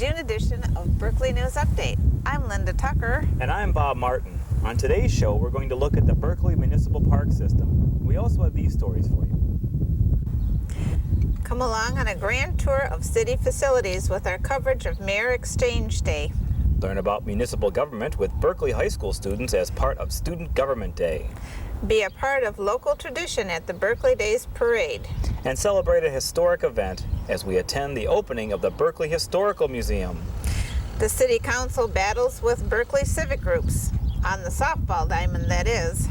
June edition of Berkley News Update. I'm Linda Tucker. And I'm Bob Martin. On today's show, we're going to look at the Berkley Municipal Park System. We also have these stories for you. Come along on a grand tour of city facilities with our coverage of Mayor Exchange Day. Learn about municipal government with Berkley High School students as part of Student Government Day. Be a part of local tradition at the Berkley Days Parade. And celebrate a historic event as we attend the opening of the Berkley Historical Museum. The City Council battles with Berkley civic groups, on the softball diamond that is.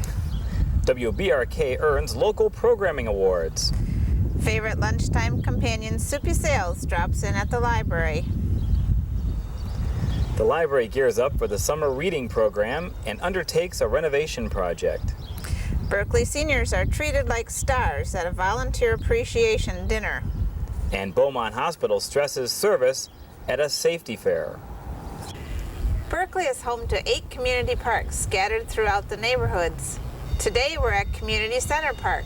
WBRK earns local programming awards. Favorite lunchtime companion Soupy Sales drops in at the library. The library gears up for the summer reading program and undertakes a renovation project. Berkley seniors are treated like stars at a volunteer appreciation dinner. And Beaumont Hospital stresses service at a safety fair. Berkley is home to 8 community parks scattered throughout the neighborhoods. Today we're at Community Center Park.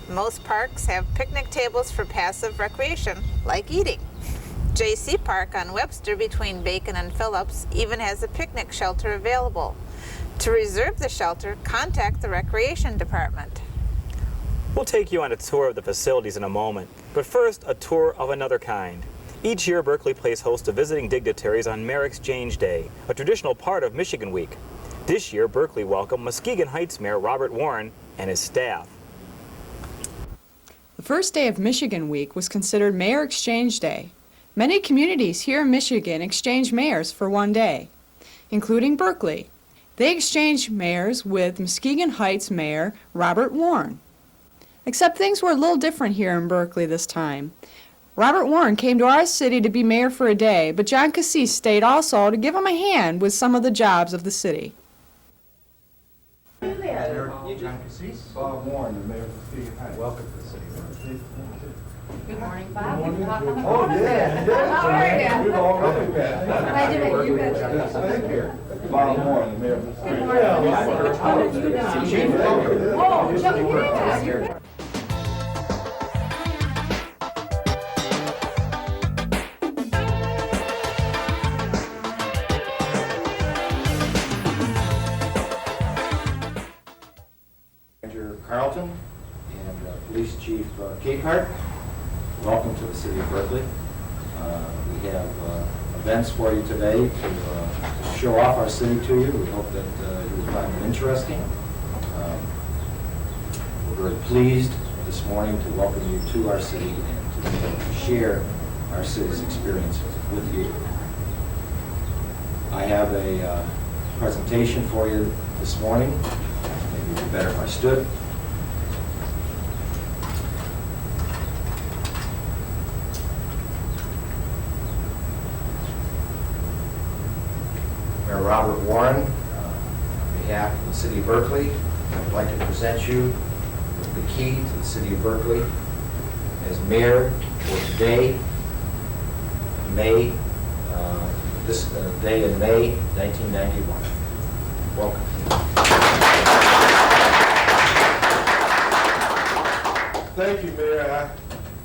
Most parks have picnic tables for passive recreation, like eating. J.C. Park on Webster between Bacon and Phillips even has a picnic shelter available. To reserve the shelter, contact the Recreation Department. We'll take you on a tour of the facilities in a moment, but first, a tour of another kind. Each year, Berkley plays host to visiting dignitaries on Mayor Exchange Day, a traditional part of Michigan Week. This year, Berkley welcomed Muskegon Heights Mayor Robert Warren and his staff. The first day of Michigan Week was considered Mayor Exchange Day. Many communities here in Michigan exchange mayors for one day, including Berkley. They exchanged mayors with Muskegon Heights Mayor Robert Warren. Except things were a little different here in Berkley this time. Robert Warren came to our city to be mayor for a day, but John Cassis stayed also to give him a hand with some of the jobs of the city. Mayor John Cassis. Bob Warren, the mayor of Muskegon Heights. Welcome to the city. Good morning, Bob. Good morning. Oh, yeah. How are you? We've all met. Glad to meet you. Yes, thank you. Bob Warren, the mayor of Muskegon. Good morning. How did you know? Chief, welcome. Oh, yeah. Ranger Carlton and Police Chief Capehart. Welcome to the city of Berkley. We have events for you today to show off our city to you. We hope that you will find it interesting. We're very pleased this morning to welcome you to our city and to be able to share our city's experience with you. I have a presentation for you this morning. Maybe it'd be better if I stood. Mayor Robert Warren, on behalf of the city of Berkley, I would like to present you with the key to the city of Berkley as mayor for today, this day in May 1991. Welcome. Thank you, Mayor.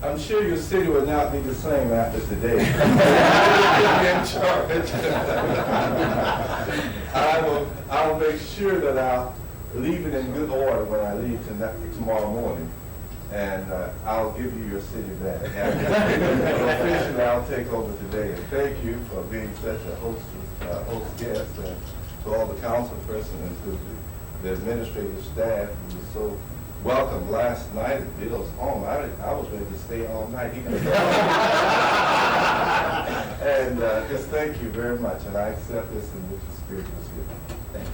I'm sure your city will not be the same after today. You're in charge. I will make sure that I'll leave it in good order when I leave tomorrow morning. And I'll give you your city back. Officially, I'll take over today. And thank you for being such a host guest, and to all the council persons and to the administrative staff who was so welcome last night at Bill's home. I was ready to stay all night. And just thank you very much. And I accept this in which the Spirit was given. Thank you.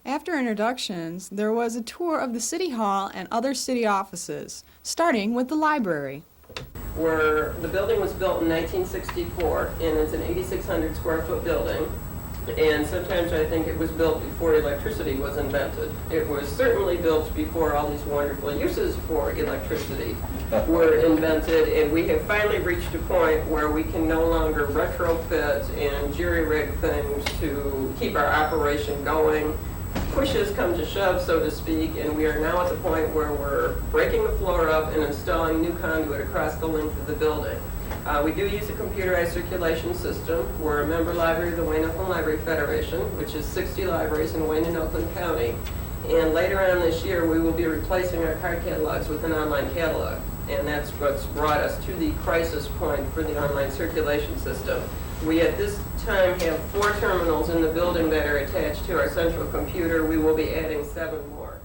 After introductions, there was a tour of the City Hall and other city offices, starting with the library. Where the building was built in 1964, and it's an 8,600 square foot building. And sometimes I think it was built before electricity was invented. It was certainly built before all these wonderful uses for electricity were invented, and we have finally reached a point where we can no longer retrofit and jury-rig things to keep our operation going. pushes come to shove, so to speak, and we are now at the point where we're breaking the floor up and installing new conduit across the length of the building. We do use a computerized circulation system. We're a member library of the Wayne Oakland Library Federation, which is 60 libraries in Wayne and Oakland County. And later on this year, we will be replacing our card catalogs with an online catalog. And that's what's brought us to the crisis point for the online circulation system. We at this time have 4 terminals in the building that are attached to our central computer. We will be adding 7 more.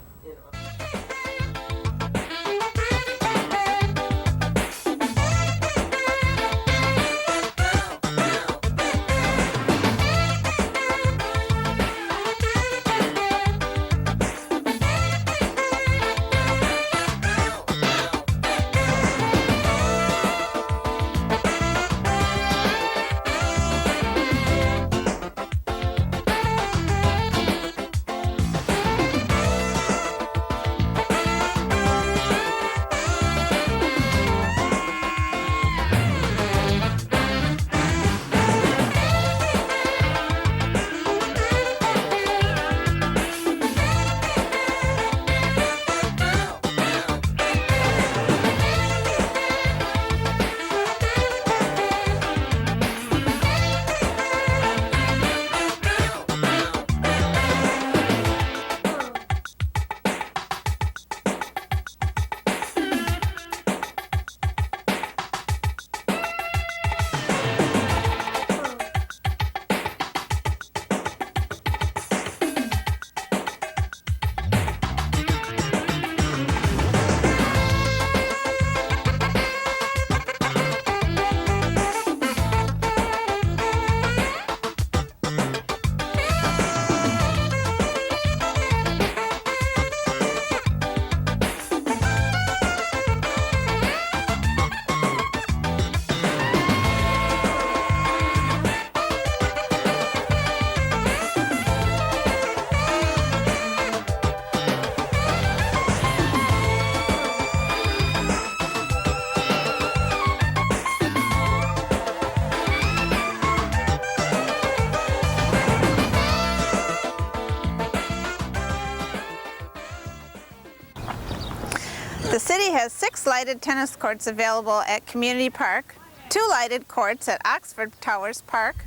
The city has 6 lighted tennis courts available at Community Park, 2 lighted courts at Oxford Towers Park,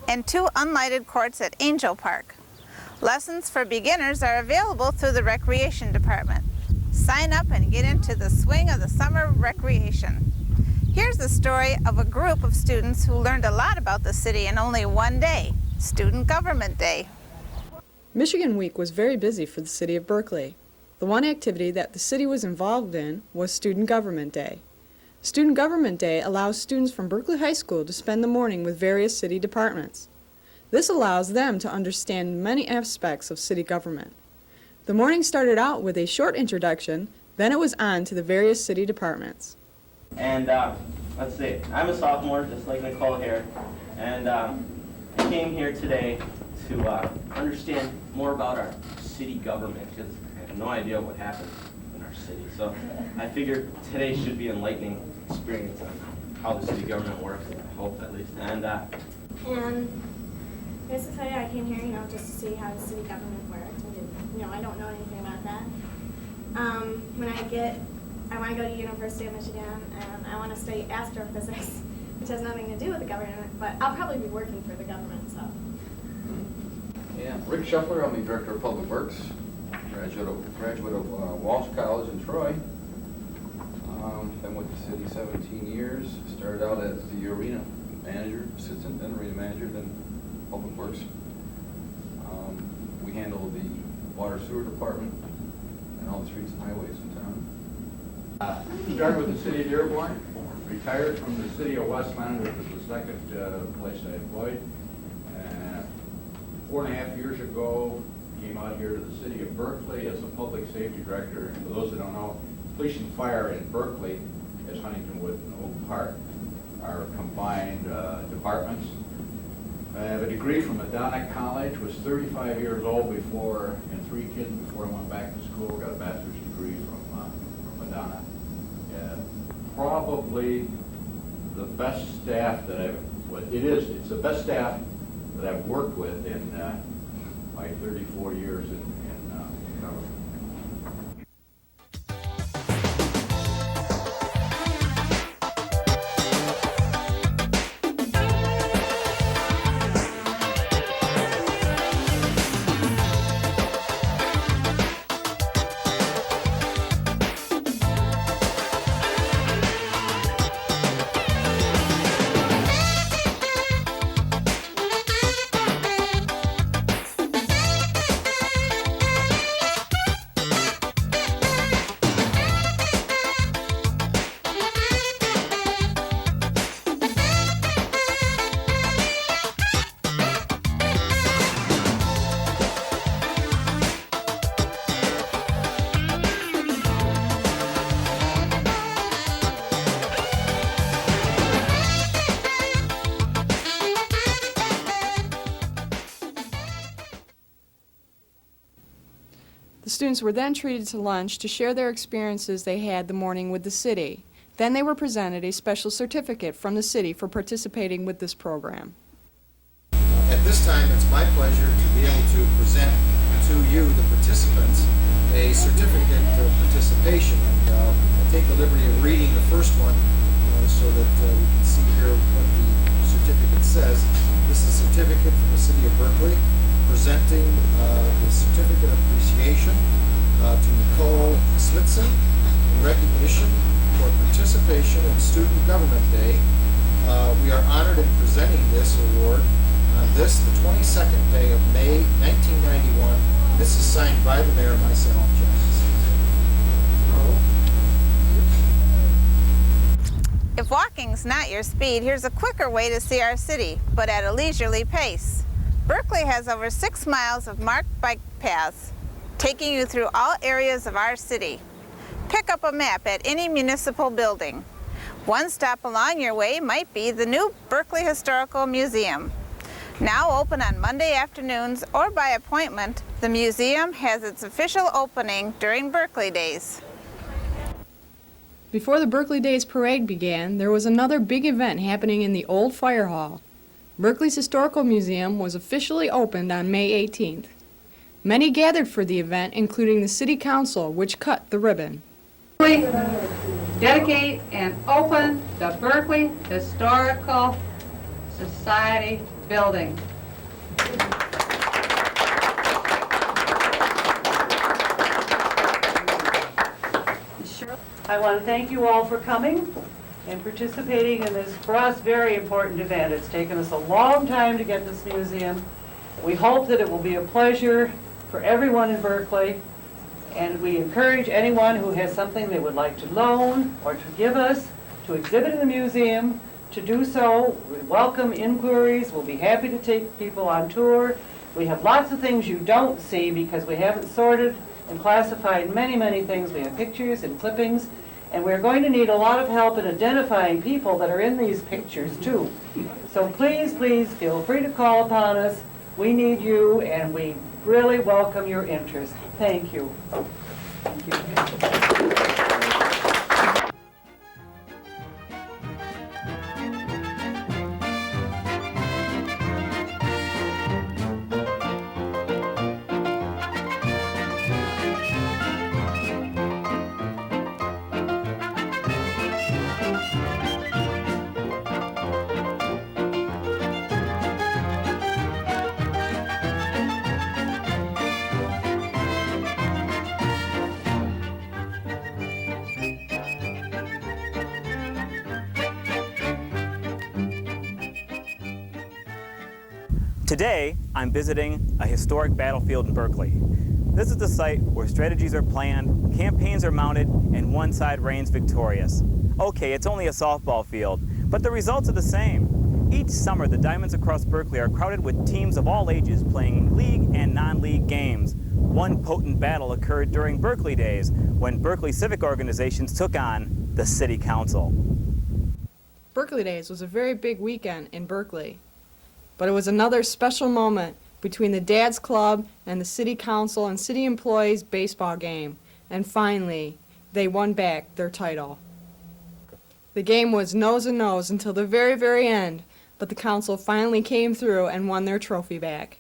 and 2 unlighted courts at Angel Park. Lessons for beginners are available through the Recreation Department. Sign up and get into the swing of the summer recreation. Here's the story of a group of students who learned a lot about the city in only one day, Student Government Day. Michigan Week was very busy for the city of Berkeley. The one activity that the city was involved in was Student Government Day. Student Government Day allows students from Berkeley High School to spend the morning with various city departments. This allows them to understand many aspects of city government. The morning started out with a short introduction, then it was on to the various city departments. And let's see, I'm a sophomore, just like Nicole here, and I came here today to understand more about our city government, because I have no idea what happens in our city. So I figured today should be an enlightening experience on how the city government works, I hope at least. And basically I came here, just to see how the city government works. I don't know anything about that. I want to go to University of Michigan, and I want to study astrophysics, which has nothing to do with the government, but I'll probably be working for the government, so. Yeah, Rick Shuffler, I'm the Director of Public Works, graduate of Walsh College in Troy. Been with the city 17 years, started out as the arena manager, assistant, then arena manager, then Public Works. We handle the water sewer department and all the streets and highways in town. Started with the city of Dearborn, retired from the city of Westland, which was the second place I employed. 4.5 years ago, came out here to the city of Berkeley as a public safety director. And for those that don't know, police and fire in Berkeley, as Huntingtonwood and Oak Park, are combined departments. I have a degree from Madonna College, was 35 years old before, and 3 kids before I went back to school. Got a bachelor's degree from Madonna. Probably the best staff that it's the best staff that I've worked with in my 34 years in The students were then treated to lunch to share their experiences they had the morning with the city. Then they were presented a special certificate from the city for participating with this program. At this time, it's my pleasure to be able to present to you, the participants, a certificate of participation. And I'll take the liberty of reading the first one so that we can see here what the certificate says. This is a certificate from the City of Berkeley presenting the certificate of appreciation to Nicole Slitzen in recognition for participation in Student Government Day. We are honored in presenting this award on this, the 22nd day of May 1991. This is signed by the mayor, myself, John. If walking's not your speed, here's a quicker way to see our city, but at a leisurely pace. Berkeley has over 6 miles of marked bike paths, taking you through all areas of our city. Pick up a map at any municipal building. One stop along your way might be the new Berkeley Historical Museum. Now open on Monday afternoons or by appointment, the museum has its official opening during Berkeley Days. Before the Berkeley Days parade began, there was another big event happening in the old fire hall. Berkeley's Historical Museum was officially opened on May 18th. Many gathered for the event, including the City Council, which cut the ribbon. Dedicate and open the Berkeley Historical Society building. I want to thank you all for coming and participating in this, for us, very important event. It's taken us a long time to get this museum. We hope that it will be a pleasure for everyone in Berkeley, and we encourage anyone who has something they would like to loan or to give us to exhibit in the museum to do so. We welcome inquiries. We'll be happy to take people on tour. We have lots of things you don't see because we haven't sorted and classified many things. We have pictures and clippings, and we're going to need a lot of help in identifying people that are in these pictures too. So please feel free to call upon us. We need you, and we really welcome your interest. Thank you. Thank you. Today, I'm visiting a historic battlefield in Berkeley. This is the site where strategies are planned, campaigns are mounted, and one side reigns victorious. Okay, it's only a softball field, but the results are the same. Each summer, the diamonds across Berkeley are crowded with teams of all ages playing league and non-league games. One potent battle occurred during Berkeley Days, when Berkeley civic organizations took on the City Council. Berkeley Days was a very big weekend in Berkeley, but it was another special moment between the Dad's Club and the City Council and city employees' baseball game, and finally, they won back their title. The game was nose and nose until the very end, but the council finally came through and won their trophy back.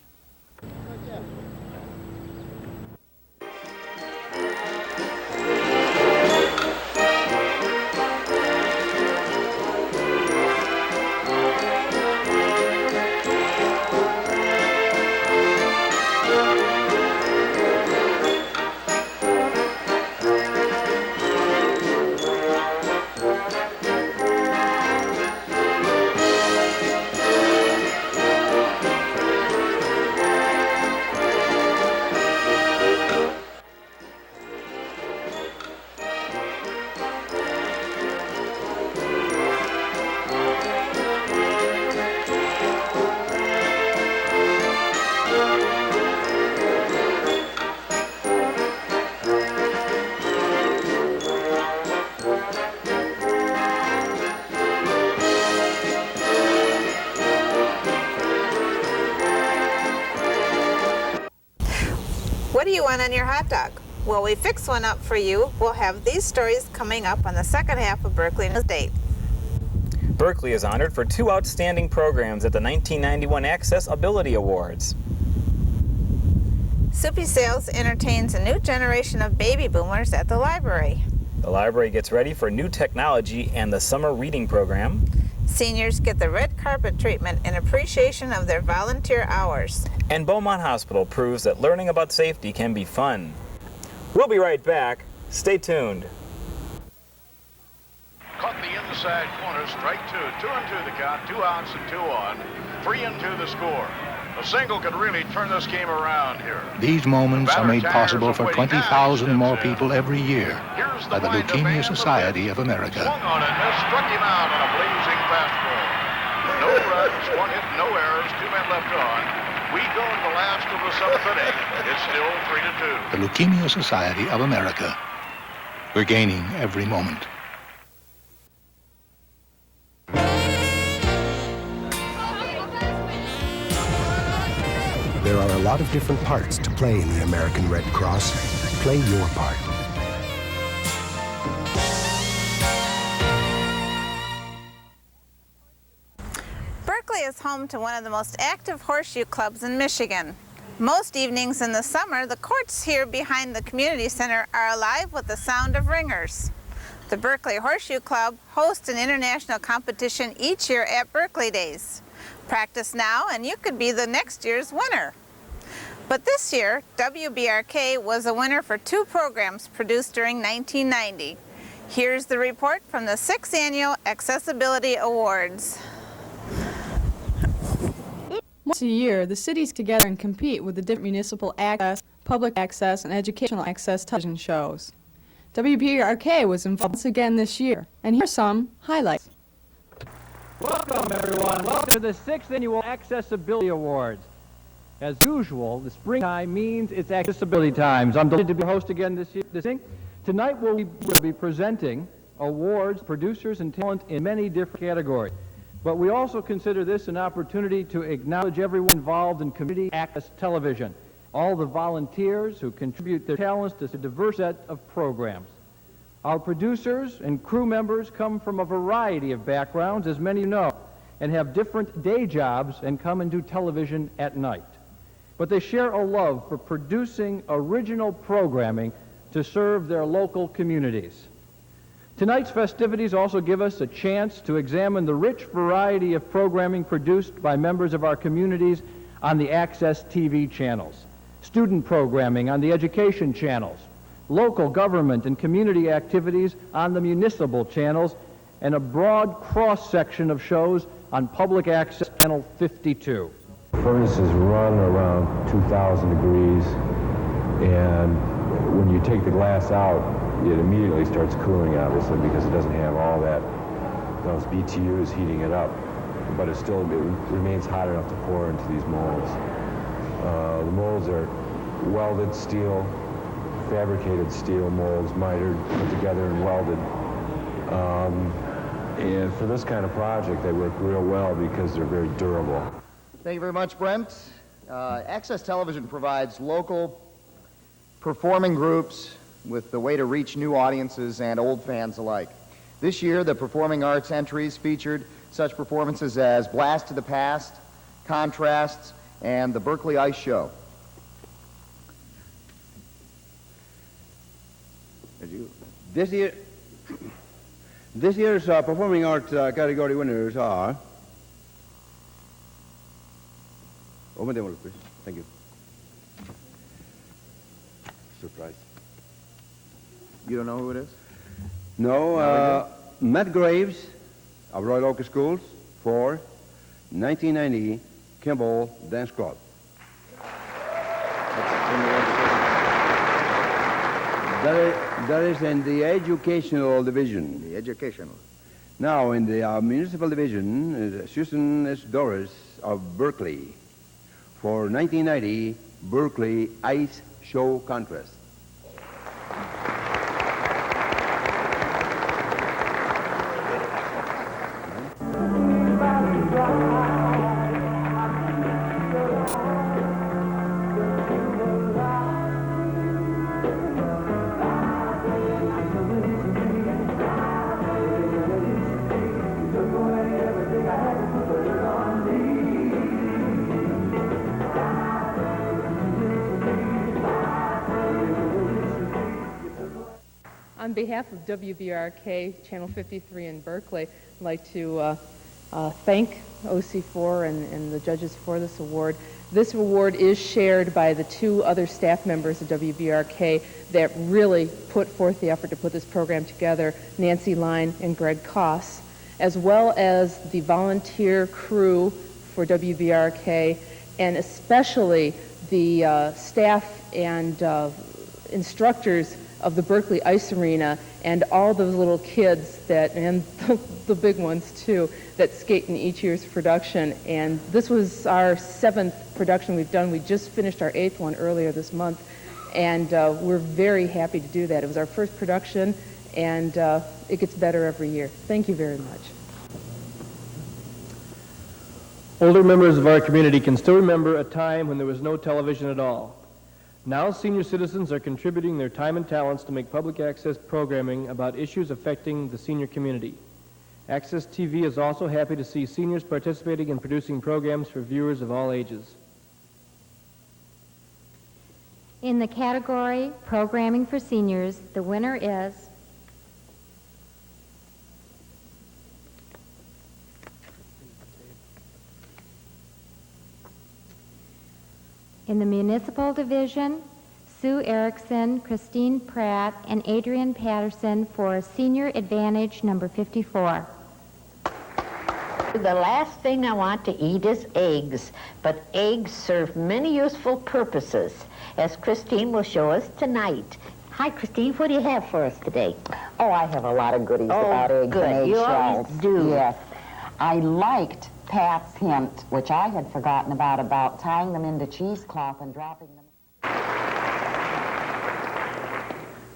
What do you want on your hot dog? Well, we fix one up for you. We'll have these stories coming up on the second half of Berkley News Date. Berkley is honored for 2 outstanding programs at the 1991 Access Ability Awards. Soupy Sales entertains a new generation of baby boomers at the library. The library gets ready for new technology and the summer reading program. Seniors get the red carpet treatment in appreciation of their volunteer hours. And Beaumont Hospital proves that learning about safety can be fun. We'll be right back. Stay tuned. Caught the inside corner, strike 2. 2 and 2 the count, 2 outs and 2 on. 3 and 2 the score. A single could really turn this game around here. These moments are made possible for 20,000 more people every year by the Leukemia Society of America. Swung on and missed, struck him out on a blazing fastball. No runs, 1 hit, no errors, 2 men left on. We go to the last of the 7th inning. It's still 3-2. The Leukemia Society of America. We're gaining every moment. There are a lot of different parts to play in the American Red Cross. Play your part. Berkley is home to one of the most active horseshoe clubs in Michigan. Most evenings in the summer, the courts here behind the community center are alive with the sound of ringers. The Berkley Horseshoe Club hosts an international competition each year at Berkley Days. Practice now and you could be the next year's winner. But this year, WBRK was a winner for 2 programs produced during 1990. Here's the report from the 6th Annual Accessibility Awards. Once a year, the cities together and compete with the different municipal access, public access, and educational access television shows. WBRK was involved once again this year, and here are some highlights. Welcome, everyone. Welcome to the 6th Annual Accessibility Awards. As usual, the springtime means it's accessibility times. I'm delighted to be your host again this evening. Tonight we'll be presenting awards, producers, and talent in many different categories. But we also consider this an opportunity to acknowledge everyone involved in community access television, all the volunteers who contribute their talents to a diverse set of programs. Our producers and crew members come from a variety of backgrounds, as many of you know, and have different day jobs and come and do television at night. But they share a love for producing original programming to serve their local communities. Tonight's festivities also give us a chance to examine the rich variety of programming produced by members of our communities on the Access TV channels, student programming on the education channels, local government and community activities on the municipal channels, and a broad cross-section of shows on Public Access Channel 52. Furnaces run around 2,000 degrees, and when you take the glass out, it immediately starts cooling, obviously, because it doesn't have all those BTUs heating it up, but it remains hot enough to pour into these molds. The molds are welded steel, fabricated steel molds, mitered, put together and welded. And for this kind of project, they work real well because they're very durable. Thank you very much, Brent. Access Television provides local performing groups with the way to reach new audiences and old fans alike. This year, the performing arts entries featured such performances as Blast to the Past, Contrasts, and the Berkley Ice Show. This year's performing arts category winners are... Open the envelope, please. Thank you. Surprise. You don't know who it is? No, Matt Graves of Royal Oak Schools for 1990 Kimball Dance Club. That is in the educational division. The educational. Now, in the municipal division, Susan S. Doris of Berkley for 1990 Berkley Ice Show Contest. behalf of WVRK Channel 53 in Berkeley, I'd like to thank OC4 and the judges for this award. This award is shared by the two other staff members of WVRK that really put forth the effort to put this program together, Nancy Line and Greg Koss, as well as the volunteer crew for WVRK, and especially the staff and instructors of the Berkeley Ice Arena and all those little kids that, and the big ones too, that skate in each year's production. And this was our 7th production we've done. We just finished our 8th one earlier this month, and we're very happy to do that. It was our first production, and it gets better every year. Thank you very much. Older members of our community can still remember a time when there was no television at all. Now senior citizens are contributing their time and talents to make public access programming about issues affecting the senior community. Access TV is also happy to see seniors participating in producing programs for viewers of all ages. In the category Programming for Seniors, the winner is in the Municipal Division, Sue Erickson, Christine Pratt, and Adrian Patterson for Senior Advantage number 54. The last thing I want to eat is eggs, but eggs serve many useful purposes, as Christine will show us tonight. Hi, Christine, what do you have for us today? Oh, I have a lot of goodies about eggs good. and egg You shells. always do. Yes. I liked Pat's hint, which I had forgotten about tying them into cheesecloth and dropping them.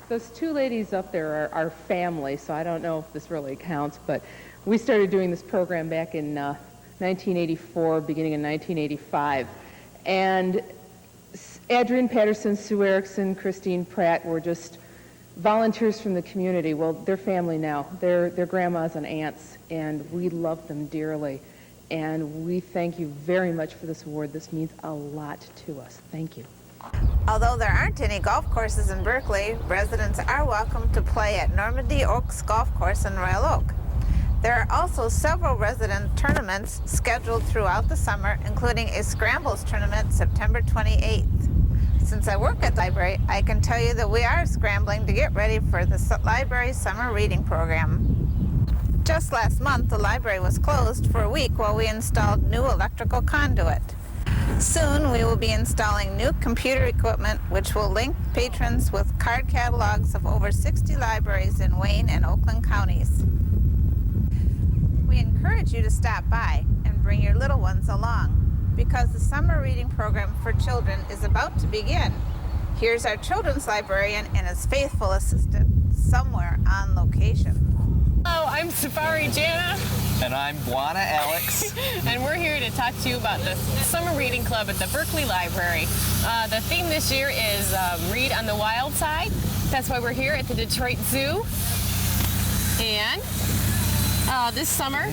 Those two ladies up there are family, so I don't know if this really counts, but we started doing this program back in 1984, beginning in 1985. And Adrian Patterson, Sue Erickson, Christine Pratt were just volunteers from the community. Well, they're family now. They're grandmas and aunts, and we love them dearly. And we thank you very much for this award. This means a lot to us. Thank you. Although there aren't any golf courses in Berkeley, residents are welcome to play at Normandy Oaks Golf Course in Royal Oak. There are also several resident tournaments scheduled throughout the summer, including a Scrambles tournament September 28th. Since I work at the library, I can tell you that we are scrambling to get ready for the library summer reading program. Just last month, the library was closed for a week while we installed new electrical conduit. Soon, we will be installing new computer equipment which will link patrons with card catalogs of over 60 libraries in Wayne and Oakland counties. We encourage you to stop by and bring your little ones along because the summer reading program for children is about to begin. Here's our children's librarian and his faithful assistant somewhere on location. Hello, I'm Safari Jana. And I'm Buana Alex. And we're here to talk to you about the Summer Reading Club at the Berkeley Library. The theme this year is Read on the Wild Side. That's why we're here at the Detroit Zoo. And this summer,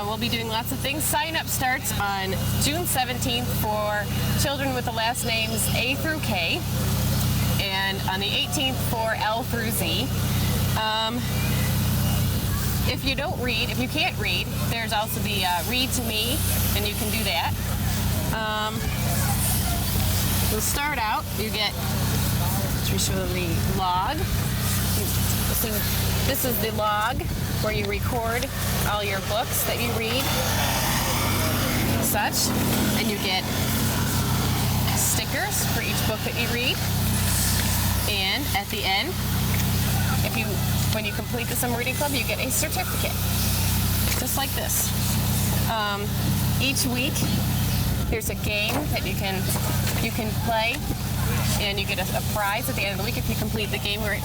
we'll be doing lots of things. Sign up starts on June 17th for children with the last names A through K, and on the 18th for L through Z. If you don't read, if you can't read, there's also the Read to Me, and you can do that. We'll start out, you get, let's show them the log. So this is the log where you record all your books that you read, such, and you get stickers for each book that you read. And at the end, when you complete the Summer Reading Club, you get a certificate, just like this. Each week, there's a game that you can play, and you get a prize at the end of the week if you complete the game right.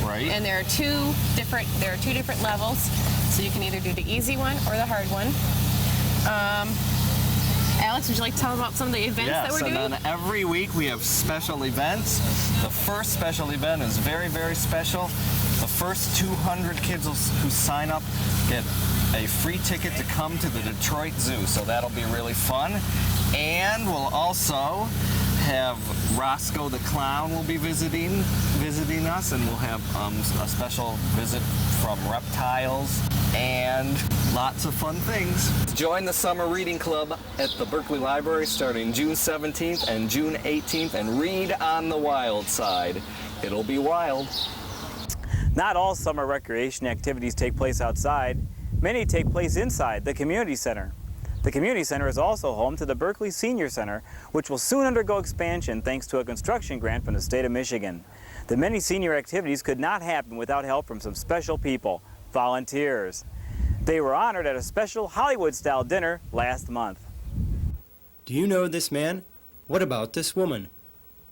Right. And there are two different levels, so you can either do the easy one or the hard one. Alex, would you like to tell about some of the events that we're doing? Yes, and then every week we have special events. The first special event is very, very special. The first 200 kids who sign up get a free ticket to come to the Detroit Zoo, so that'll be really fun. And we'll also have Roscoe the Clown will be visiting us, and we'll have a special visit from reptiles and lots of fun things. Join the Summer Reading Club at the Berkley Library starting June 17th and June 18th and read on the wild side. It'll be wild. Not all summer recreation activities take place outside. Many take place inside the community center. The community center is also home to the Berkley Senior Center, which will soon undergo expansion thanks to a construction grant from the state of Michigan. The many senior activities could not happen without help from some special people, volunteers. They were honored at a special Hollywood-style dinner last month. Do you know this man? What about this woman?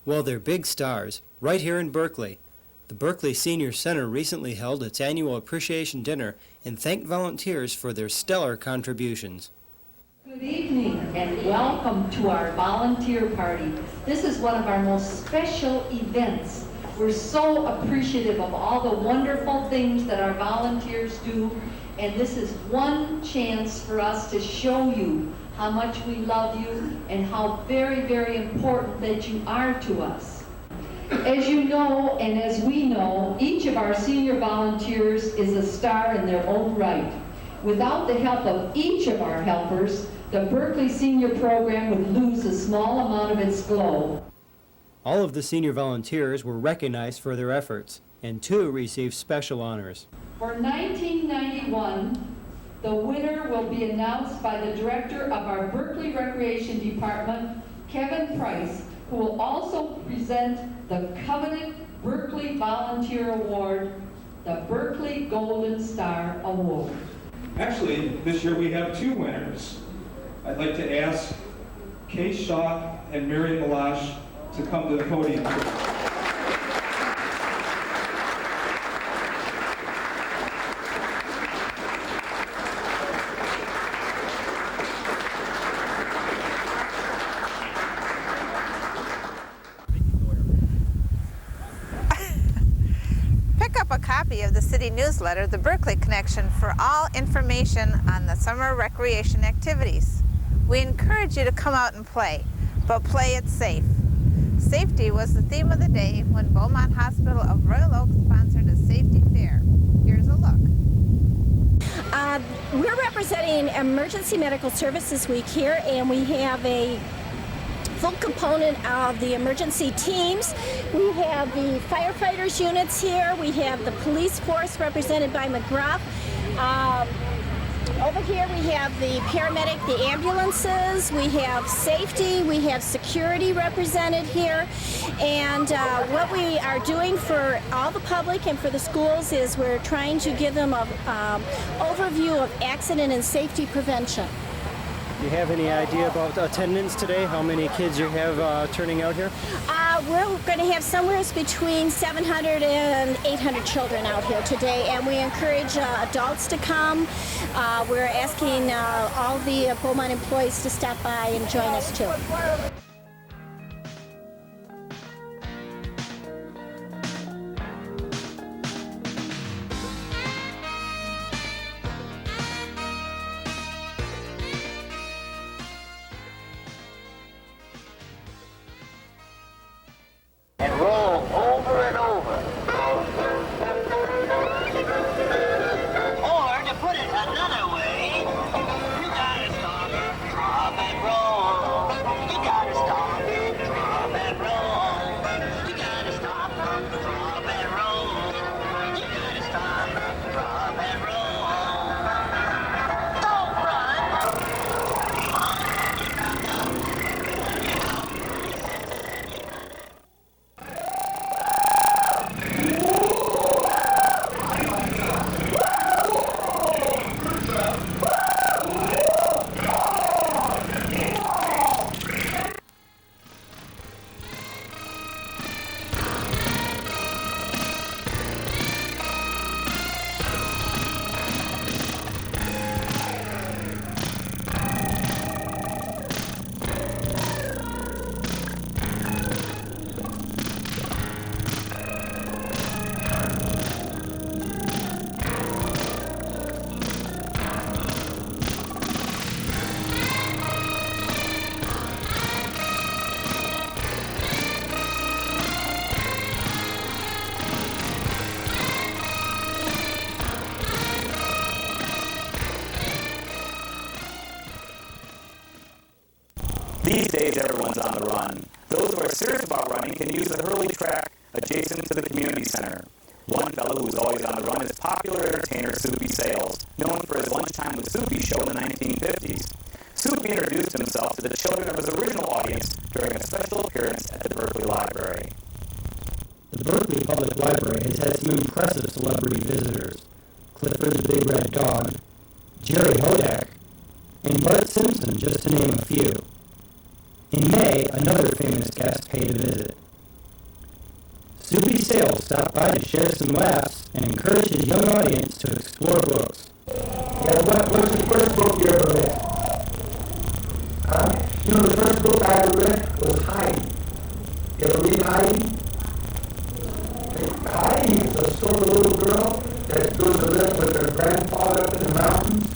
Well, they're big stars, right here in Berkley. The Berkley Senior Center recently held its annual appreciation dinner and thanked volunteers for their stellar contributions. Good evening and welcome to our volunteer party. This is one of our most special events. We're so appreciative of all the wonderful things that our volunteers do, and this is one chance for us to show you how much we love you and how very, very important that you are to us. As you know, and as we know, each of our senior volunteers is a star in their own right. Without the help of each of our helpers, the Berkley Senior Program would lose a small amount of its glow. All of the senior volunteers were recognized for their efforts, and 2 received special honors. For 1991, the winner will be announced by the director of our Berkley Recreation Department, Kevin Price, who will also present the coveted Berkley Volunteer Award, the Berkley Golden Star Award. Actually, this year we have 2 winners. I'd like to ask Kay Shaw and Mary Malash to come to the podium. Pick up a copy of the city newsletter, The Berkley Connection, for all information on the summer recreation activities. We encourage you to come out and play, but play it safe. Safety was the theme of the day when Beaumont Hospital of Royal Oak sponsored a safety fair. Here's a look. We're representing Emergency Medical Services Week here, and we have a full component of the emergency teams. We have the firefighters units here. We have the police force represented by McGruff. Over here we have the paramedic, the ambulances, we have safety, we have security represented here. And what we are doing for all the public and for the schools is we're trying to give them an overview of accident and safety prevention. Do you have any idea about attendance today? How many kids you have turning out here? We're going to have somewhere between 700 and 800 children out here today, and we encourage adults to come. We're asking all the Beaumont employees to stop by and join us too. And roll over and over. Or to put it another way, you gotta stop, drop and roll. You gotta These days, everyone's on the run. Those who are serious about running can use the Hurley track adjacent to the community center. One fellow who's always on the run is popular entertainer Soupy Sales, known for his Lunchtime with Soupy show in the 1950s. Soupy introduced himself to the children of his original audience during a special appearance at the Berkley Library. The Berkley Public Library has had some impressive celebrity visitors. Clifford the Big Red Dog, Jerry Hodak, and Bart Simpson, just to name a few. In May, another famous guest paid a visit. Soupy Sales stopped by to share some laughs and encourage his young audience to explore books. Yeah, what's the first book you ever read? You know, the first book I ever read was Heidi. You ever read Heidi? Heidi is a sort of little girl that goes to live with her grandfather up in the mountains.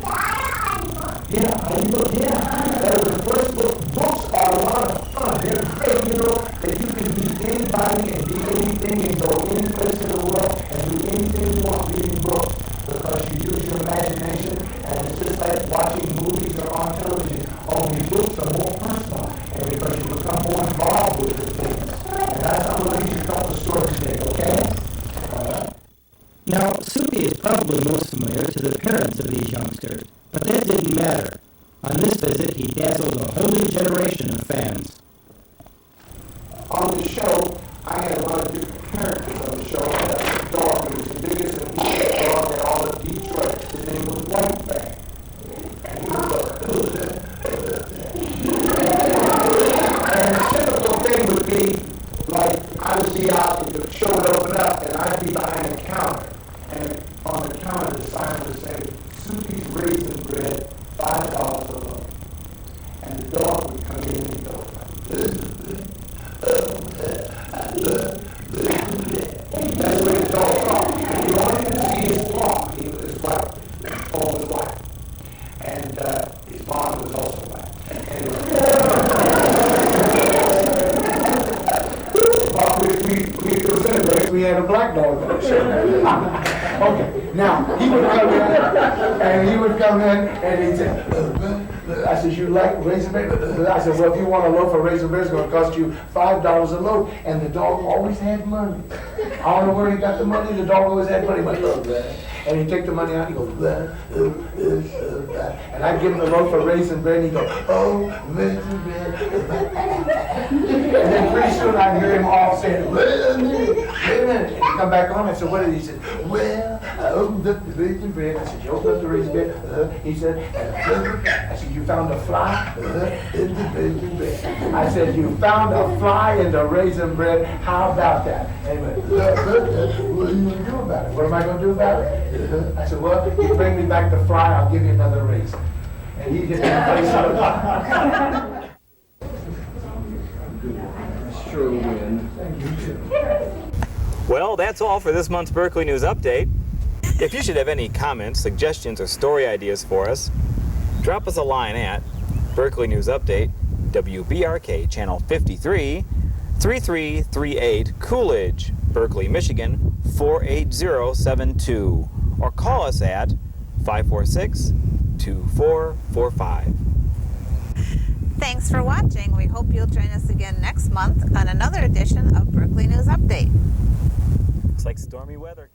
Yeah, Heidi book, yeah. That was the first book. Books are a lot of fun. They're great, you know, that you can be anybody and be anything and go any place in the world and do anything you want reading books because you use your imagination, and it's just like watching movies or on television. Only books are more personal, and because you become more involved with the things. And that's how we'll read you a couple of stories today, okay? Now, Soupy is probably most familiar to the parents of these youngsters, but that didn't matter. On this visit, he dazzled a whole new generation of fans. On the show, I had a lot of different characters on the show. I had a dog who was the biggest and easiest dog in all of Detroit. His name was White Bear. And he was and the typical thing would be, like, I would be out, and the show would open up, and I'd be behind the counter. And on the counter, the sign would say, Soupy's Raisin Bread, $5 a loaf. And the dog would come in and go, that's what his dog talked. And you wanted to see his talk. He was white, all was white. And his mom was also white. We had a black dog on the show. Okay, now he would come in and he'd say, I said, you like raisin bread? I said, well, if you want a loaf of raisin bread, it's going to cost you $5 a loaf. And the dog always had money. I don't know where he got the money. The dog always had money. And he'd take the money out and he'd go, and I'd give him the loaf of raisin bread and he'd go, oh, raisin bread. And then pretty soon I'd hear him off saying, wait a minute. And he'd come back on and I said, what did he say? Well, I opened up the raisin bread. I said, you opened up the raisin bread? He said, I said, you found a fly in the raisin bread. I said, you found a fly in the raisin bread. How about that? And he went, what are you going to do about it? What am I going to do about it? I said, well, you bring me back the fly, I'll give you another raisin. And he hit me in the face on the Sure win. Well, that's all for this month's Berkley News Update. If you should have any comments, suggestions, or story ideas for us, drop us a line at Berkley News Update, WBRK Channel 53, 3338 Coolidge, Berkley, Michigan 48072, or call us at 546-2445. Thanks for watching. We hope you'll join us again next month on another edition of Berkley News Update. Looks like stormy weather.